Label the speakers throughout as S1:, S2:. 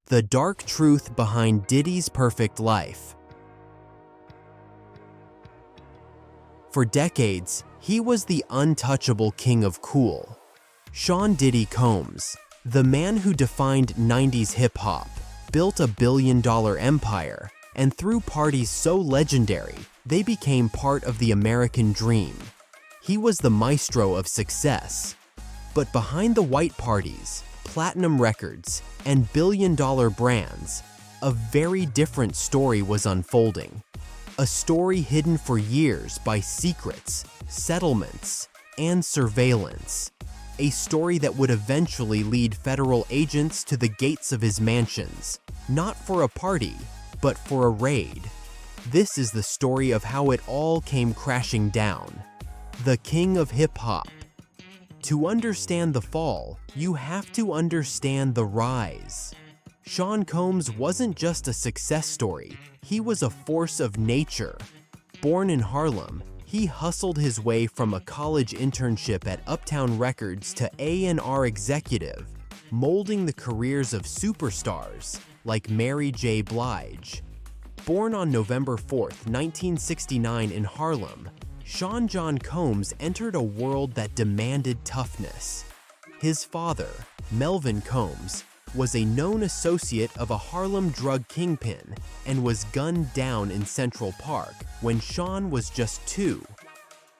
S1: The dark truth behind Diddy's perfect life. For decades, he was the untouchable king of cool. Sean Diddy Combs, the man who defined 90s hip-hop, built a billion-dollar empire, and threw parties so legendary, they became part of the American dream. He was the maestro of success. But behind the white parties, platinum records, and billion-dollar brands, a very different story was unfolding. A story hidden for years by secrets, settlements, and surveillance. A story that would eventually lead federal agents to the gates of his mansions, not for a party, but for a raid. This is the story of how it all came crashing down. The king of hip-hop. To understand the fall, you have to understand the rise. Sean Combs wasn't just a success story, he was a force of nature. Born in Harlem, he hustled his way from a college internship at Uptown Records to A&R executive, molding the careers of superstars like Mary J. Blige. Born on November 4, 1969 in Harlem, Sean John Combs entered a world that demanded toughness. His father, Melvin Combs, was a known associate of a Harlem drug kingpin and was gunned down in Central Park when Sean was just 2.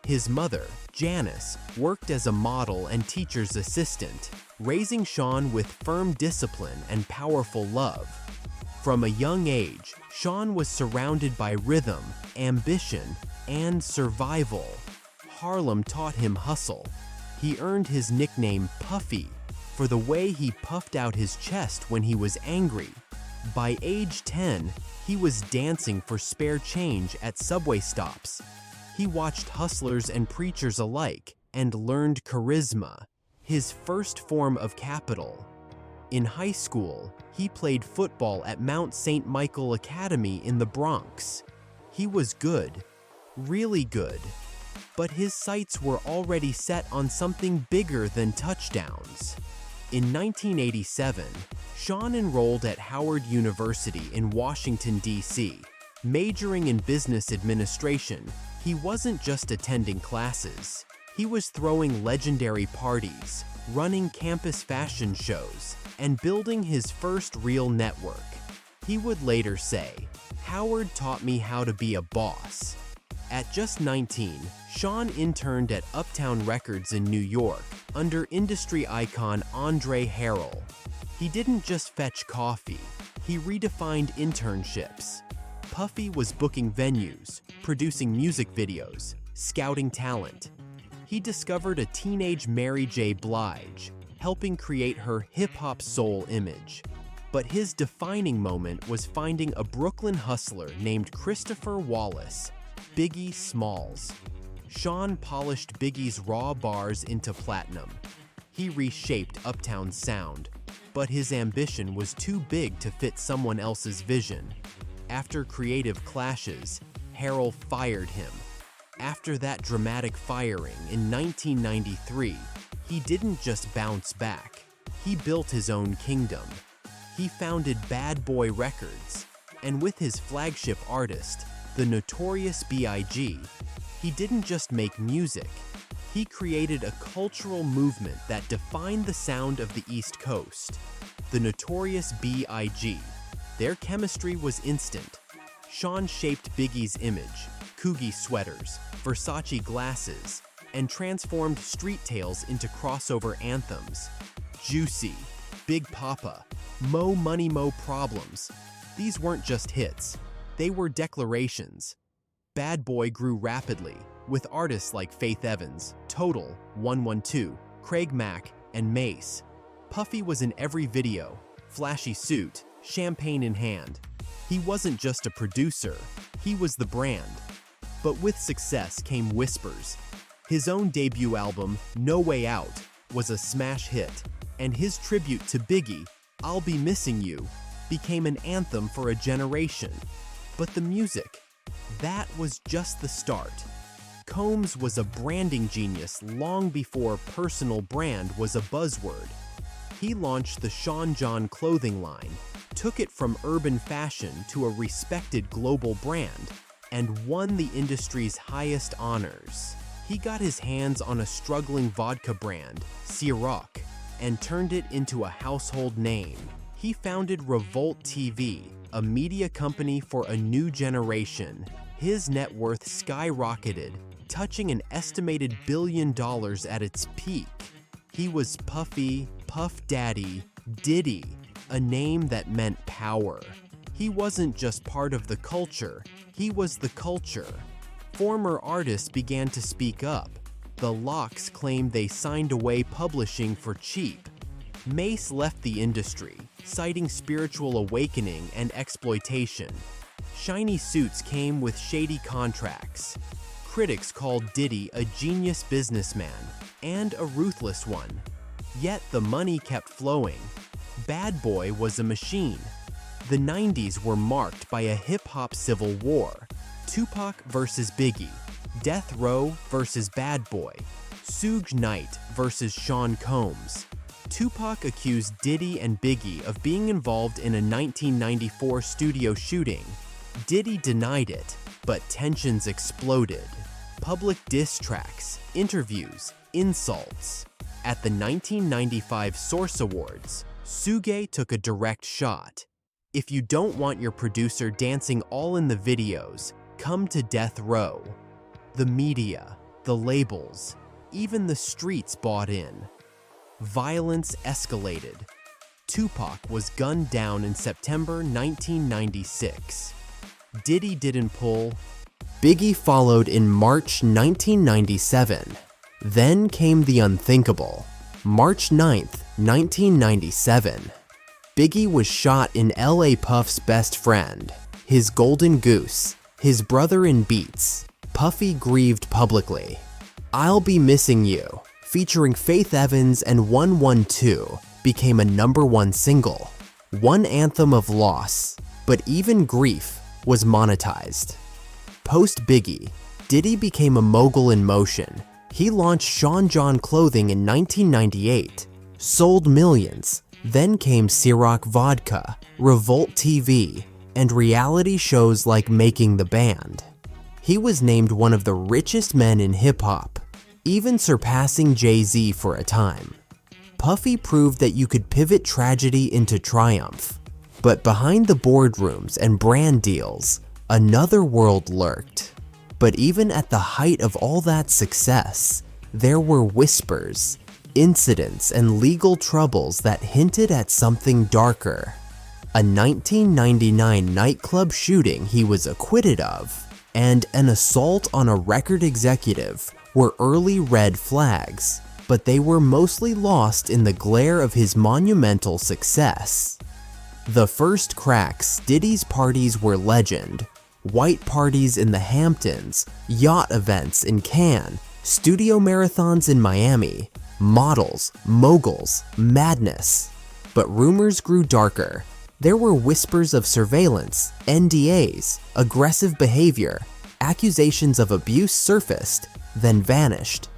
S1: His mother, Janice, worked as a model and teacher's assistant, raising Sean with firm discipline and powerful love. From a young age, Sean was surrounded by rhythm, ambition, and survival. Harlem taught him hustle. He earned his nickname Puffy for the way he puffed out his chest when he was angry. By age 10, he was dancing for spare change at subway stops. He watched hustlers and preachers alike and learned charisma, his first form of capital. In high school, he played football at Mount St. Michael Academy in the Bronx. He was good, really good, but his sights were already set on something bigger than touchdowns. In 1987, Sean enrolled at Howard University in Washington, D.C. Majoring in business administration, he wasn't just attending classes. He was throwing legendary parties, running campus fashion shows, and building his first real network. He would later say, "Howard taught me how to be a boss." At just 19, Sean interned at Uptown Records in New York under industry icon Andre Harrell. He didn't just fetch coffee, he redefined internships. Puffy was booking venues, producing music videos, scouting talent. He discovered a teenage Mary J. Blige, helping create her hip-hop soul image. But his defining moment was finding a Brooklyn hustler named Christopher Wallace, Biggie Smalls. Sean polished Biggie's raw bars into platinum. He reshaped Uptown's sound, but his ambition was too big to fit someone else's vision. After creative clashes, Harrell fired him. After that dramatic firing in 1993, he didn't just bounce back. He built his own kingdom. He founded Bad Boy Records, and with his flagship artist, the Notorious B.I.G., he didn't just make music, he created a cultural movement that defined the sound of the East Coast. The Notorious B.I.G. Their chemistry was instant. Sean shaped Biggie's image, Coogie sweaters, Versace glasses, and transformed Street Tales into crossover anthems. Juicy, Big Papa, Mo Money Mo Problems. These weren't just hits, they were declarations. Bad Boy grew rapidly, with artists like Faith Evans, Total, 112, Craig Mack, and Mace. Puffy was in every video, flashy suit, champagne in hand. He wasn't just a producer, he was the brand. But with success came whispers. His own debut album, No Way Out, was a smash hit, and his tribute to Biggie, I'll Be Missing You, became an anthem for a generation. But the music, that was just the start. Combs was a branding genius long before personal brand was a buzzword. He launched the Sean John clothing line, took it from urban fashion to a respected global brand, and won the industry's highest honors. He got his hands on a struggling vodka brand, Ciroc, and turned it into a household name. He founded Revolt TV, a media company for a new generation. His net worth skyrocketed, touching an estimated $1 billion at its peak. He was Puffy, Puff Daddy, Diddy, a name that meant power. He wasn't just part of the culture, he was the culture. Former artists began to speak up. The Locks claimed they signed away publishing for cheap. Mace left the industry, citing spiritual awakening and exploitation. Shiny suits came with shady contracts. Critics called Diddy a genius businessman and a ruthless one. Yet the money kept flowing. Bad Boy was a machine. The 90s were marked by a hip-hop civil war. Tupac versus Biggie, Death Row versus Bad Boy, Suge Knight versus Sean Combs. Tupac accused Diddy and Biggie of being involved in a 1994 studio shooting. Diddy denied it, but tensions exploded. Public diss tracks, interviews, insults. At the 1995 Source Awards, Suge took a direct shot. If you don't want your producer dancing all in the videos, come to Death Row. The media, the labels, even the streets bought in. Violence escalated. Tupac was gunned down in September 1996. Diddy didn't pull. Biggie followed in March 1997. Then came the unthinkable. March 9th, 1997. Biggie was shot in LA Puff's best friend, his golden goose, his brother in Beats. Puffy grieved publicly. I'll Be Missing You, featuring Faith Evans and 112, became a #1 single. One anthem of loss, but even grief was monetized. Post Biggie, Diddy became a mogul in motion. He launched Sean John Clothing in 1998, sold millions. Then came Ciroc Vodka, Revolt TV, and reality shows like Making the Band. He was named one of the richest men in hip-hop, even surpassing Jay-Z for a time. Puffy proved that you could pivot tragedy into triumph. But behind the boardrooms and brand deals, another world lurked. But even at the height of all that success, there were whispers, incidents, and legal troubles that hinted at something darker. A 1999 nightclub shooting he was acquitted of, and an assault on a record executive were early red flags, but they were mostly lost in the glare of his monumental success. The first cracks, Diddy's parties were legend. White parties in the Hamptons, yacht events in Cannes, studio marathons in Miami, models, moguls, madness. But rumors grew darker. There were whispers of surveillance, NDAs, aggressive behavior, accusations of abuse surfaced, then vanished.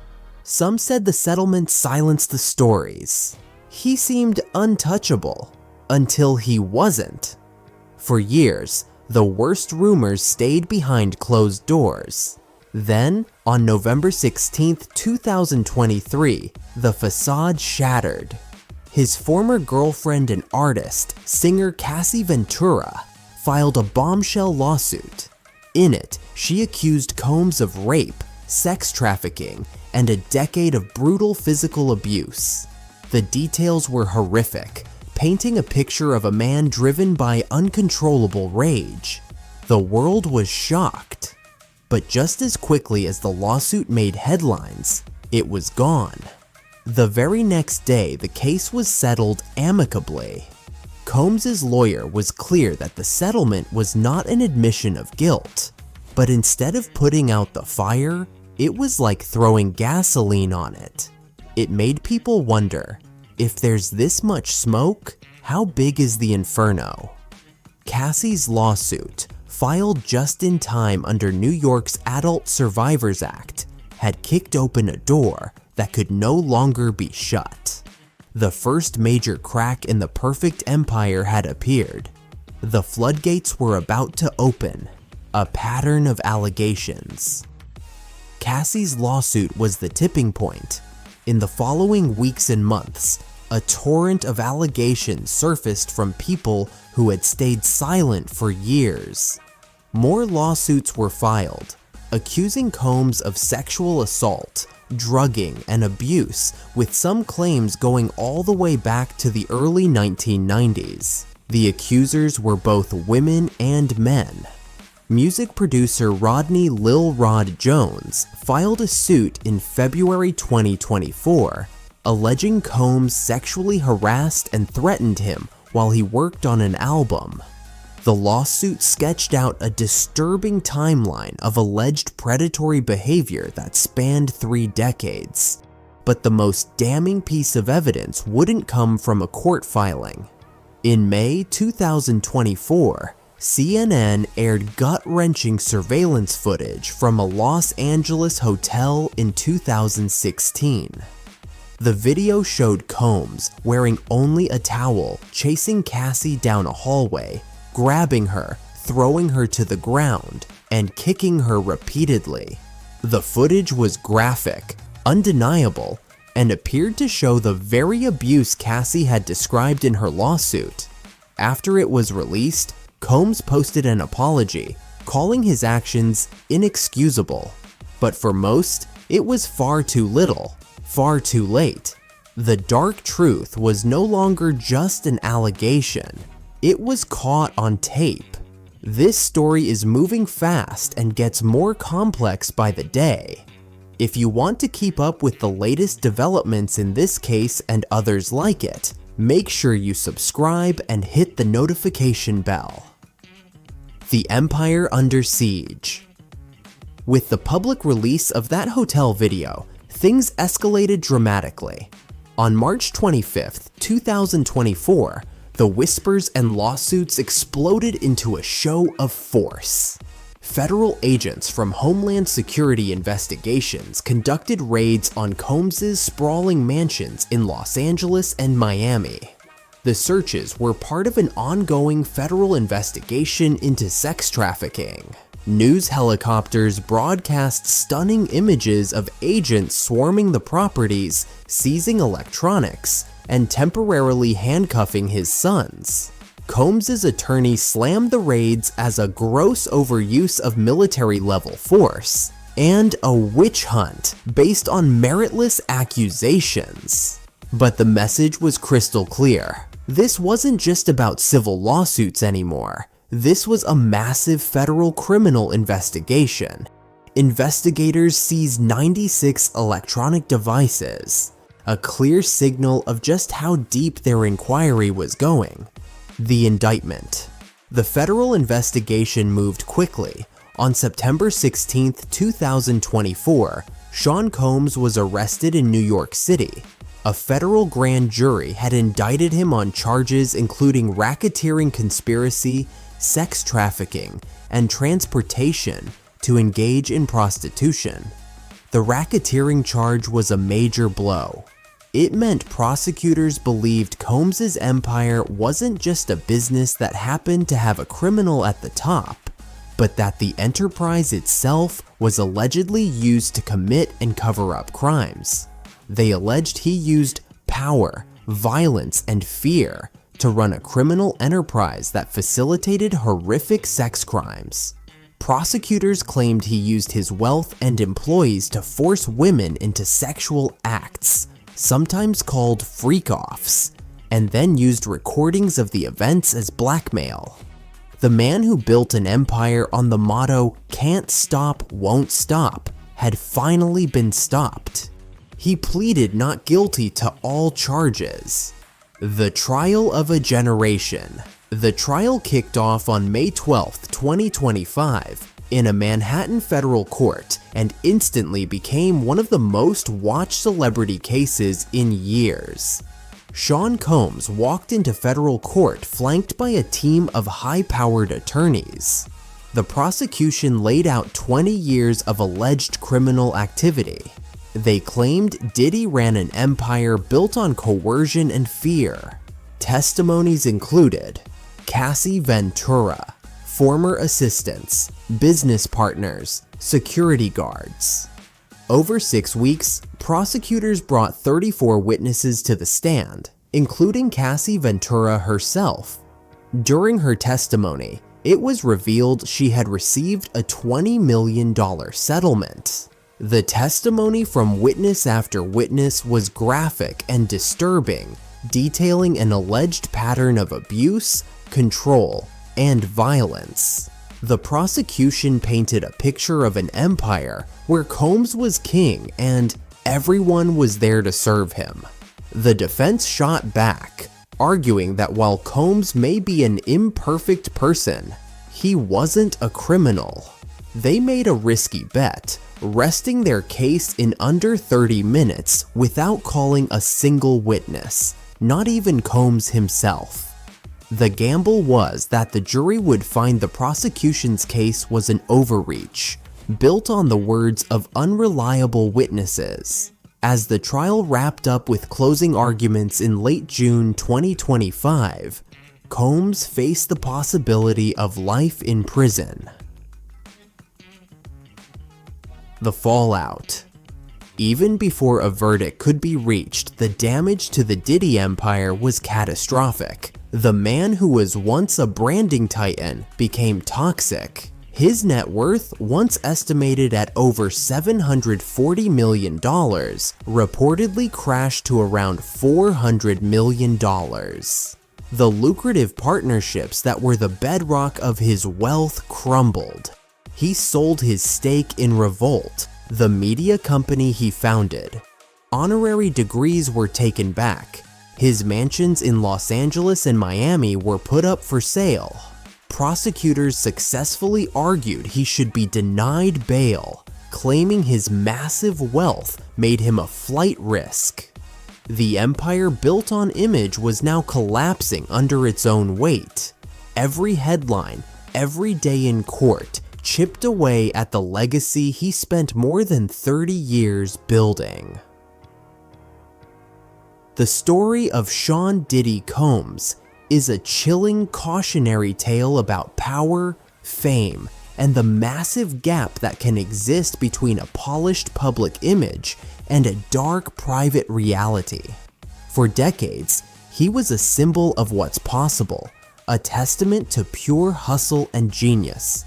S1: Some said the settlement silenced the stories. He seemed untouchable, until he wasn't. For years, the worst rumors stayed behind closed doors. Then, on November 16, 2023, the facade shattered. His former girlfriend and artist, singer Cassie Ventura, filed a bombshell lawsuit. In it, she accused Combs of rape, sex trafficking, and a decade of brutal physical abuse. The details were horrific, painting a picture of a man driven by uncontrollable rage. The world was shocked. But just as quickly as the lawsuit made headlines, it was gone. The very next day, the case was settled amicably. Combs' lawyer was clear that the settlement was not an admission of guilt, but instead of putting out the fire, it was like throwing gasoline on it. It made people wonder, if there's this much smoke, how big is the inferno? Cassie's lawsuit, filed just in time under New York's Adult Survivors Act, had kicked open a door that could no longer be shut. The first major crack in the perfect empire had appeared. The floodgates were about to open, a pattern of allegations. Cassie's lawsuit was the tipping point. In the following weeks and months, a torrent of allegations surfaced from people who had stayed silent for years. More lawsuits were filed, accusing Combs of sexual assault, drugging, and abuse, with some claims going all the way back to the early 1990s. The accusers were both women and men. Music producer Rodney Lil Rod Jones filed a suit in February 2024, alleging Combs sexually harassed and threatened him while he worked on an album. The lawsuit sketched out a disturbing timeline of alleged predatory behavior that spanned 3 decades. But the most damning piece of evidence wouldn't come from a court filing. In May 2024, CNN aired gut-wrenching surveillance footage from a Los Angeles hotel in 2016. The video showed Combs wearing only a towel, chasing Cassie down a hallway, grabbing her, throwing her to the ground, and kicking her repeatedly. The footage was graphic, undeniable, and appeared to show the very abuse Cassie had described in her lawsuit. After it was released, Combs posted an apology, calling his actions inexcusable. But for most, it was far too little, far too late. The dark truth was no longer just an allegation. It was caught on tape. This story is moving fast and gets more complex by the day. If you want to keep up with the latest developments in this case and others like it, make sure you subscribe and hit the notification bell. The Empire Under Siege. With the public release of that hotel video, things escalated dramatically. On March 25th, 2024, the whispers and lawsuits exploded into a show of force. Federal agents from Homeland Security investigations conducted raids on Combs' sprawling mansions in Los Angeles and Miami. The searches were part of an ongoing federal investigation into sex trafficking. News helicopters broadcast stunning images of agents swarming the properties, seizing electronics, and temporarily handcuffing his sons. Combs' attorney slammed the raids as a gross overuse of military-level force and a witch hunt based on meritless accusations. But the message was crystal clear. This wasn't just about civil lawsuits anymore. This was a massive federal criminal investigation. Investigators seized 96 electronic devices, a clear signal of just how deep their inquiry was going. The indictment. The federal investigation moved quickly. On September 16, 2024, Sean Combs was arrested in New York City. A federal grand jury had indicted him on charges including racketeering conspiracy, sex trafficking, and transportation to engage in prostitution. The racketeering charge was a major blow. It meant prosecutors believed Combs' empire wasn't just a business that happened to have a criminal at the top, but that the enterprise itself was allegedly used to commit and cover up crimes. They alleged he used power, violence, and fear to run a criminal enterprise that facilitated horrific sex crimes. Prosecutors claimed he used his wealth and employees to force women into sexual acts, sometimes called freak-offs, and then used recordings of the events as blackmail. The man who built an empire on the motto, "Can't stop, won't stop," had finally been stopped. He pleaded not guilty to all charges. The trial of a generation. The trial kicked off on May 12, 2025, in a Manhattan federal court and instantly became one of the most watched celebrity cases in years. Sean Combs walked into federal court flanked by a team of high-powered attorneys. The prosecution laid out 20 years of alleged criminal activity. They claimed Diddy ran an empire built on coercion and fear. Testimonies included Cassie Ventura, former assistants, business partners, security guards. Over 6 weeks, prosecutors brought 34 witnesses to the stand, including Cassie Ventura herself. During her testimony, it was revealed she had received a $20 million settlement. The testimony from witness after witness was graphic and disturbing, detailing an alleged pattern of abuse, control, and violence. The prosecution painted a picture of an empire where Combs was king and everyone was there to serve him. The defense shot back, arguing that while Combs may be an imperfect person, he wasn't a criminal. They made a risky bet, resting their case in under 30 minutes without calling a single witness, not even Combs himself. The gamble was that the jury would find the prosecution's case was an overreach, built on the words of unreliable witnesses. As the trial wrapped up with closing arguments in late June 2025, Combs faced the possibility of life in prison. The fallout. Even before a verdict could be reached, the damage to the Diddy empire was catastrophic. The man who was once a branding titan became toxic. His net worth, once estimated at over $740 million, reportedly crashed to around $400 million. The lucrative partnerships that were the bedrock of his wealth crumbled. He sold his stake in Revolt, the media company he founded. Honorary degrees were taken back. His mansions in Los Angeles and Miami were put up for sale. Prosecutors successfully argued he should be denied bail, claiming his massive wealth made him a flight risk. The empire built on image was now collapsing under its own weight. Every headline, every day in court, chipped away at the legacy he spent more than 30 years building. The story of Sean Diddy Combs is a chilling cautionary tale about power, fame, and the massive gap that can exist between a polished public image and a dark private reality. For decades, he was a symbol of what's possible, a testament to pure hustle and genius.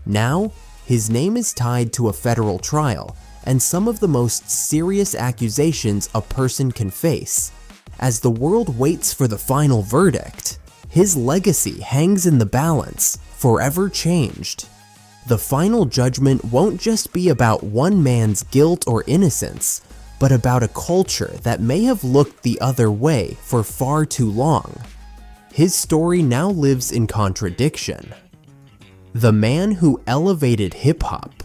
S1: Now, his name is tied to a federal trial and some of the most serious accusations a person can face. As the world waits for the final verdict, his legacy hangs in the balance, forever changed. The final judgment won't just be about one man's guilt or innocence, but about a culture that may have looked the other way for far too long. His story now lives in contradiction. The man who elevated hip-hop.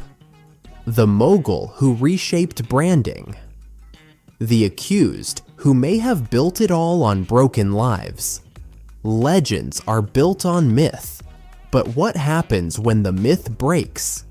S1: The mogul who reshaped branding. The accused who may have built it all on broken lives. Legends are built on myth, but what happens when the myth breaks?